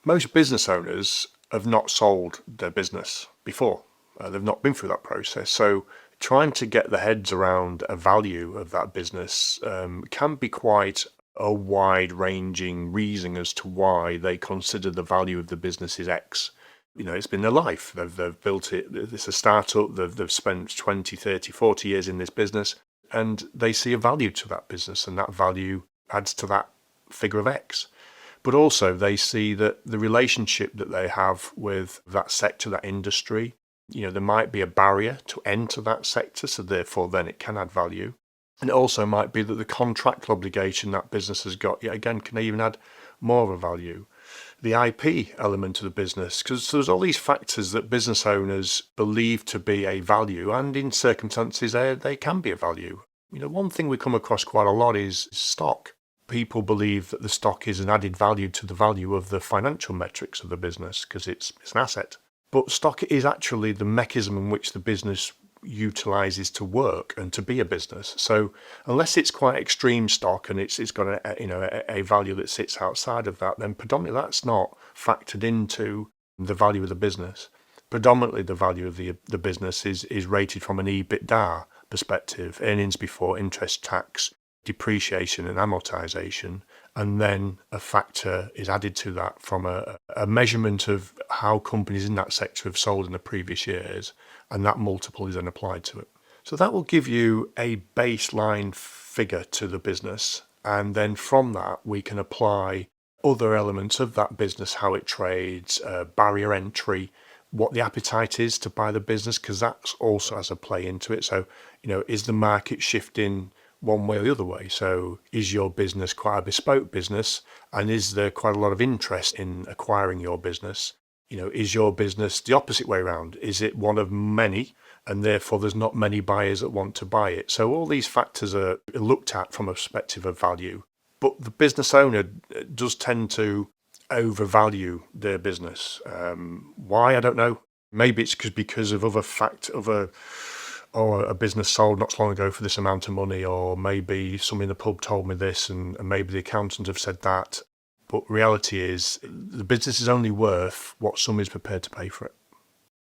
Most business owners have not sold their business before. They've not been through that process. So trying to get the heads around a value of that business can be quite a wide-ranging reason as to why they consider the value of the business is X. It's been their life. They've built it. It's a startup. They've spent 20, 30, 40 years in this business, and they see a value to that business, and that value adds to that figure of X. But also they see that the relationship that they have with that sector, that industry, there might be a barrier to enter that sector, so therefore then it can add value. And it also might be that the contractual obligation that business has got, yet again, can even add more of a value. The IP element of the business, because there's all these factors that business owners believe to be a value, and in circumstances they can be a value. One thing we come across quite a lot is stock. People believe that the stock is an added value to the value of the financial metrics of the business because it's an asset. But stock is actually the mechanism in which the business utilizes to work and to be a business. So unless it's quite extreme stock and it's got a value that sits outside of that, then predominantly that's not factored into the value of the business. Predominantly the value of the business is rated from an EBITDA perspective, earnings before interest, tax, depreciation and amortization, and then a factor is added to that from a measurement of how companies in that sector have sold in the previous years, and that multiple is then applied to it. So that will give you a baseline figure to the business, and then from that we can apply other elements of that business, how it trades, barrier entry, what the appetite is to buy the business, because that also has a play into it. So, is the market shifting one way or the other way? So is your business quite a bespoke business, and is there quite a lot of interest in acquiring your business? Is your business the opposite way around? Is it one of many, and therefore there's not many buyers that want to buy it? So all these factors are looked at from a perspective of value, but the business owner does tend to overvalue their business. Why? I don't know. Maybe it's because of a business sold not so long ago for this amount of money, or maybe someone in the pub told me this, and maybe the accountant have said that. But reality is the business is only worth what someone is prepared to pay for it.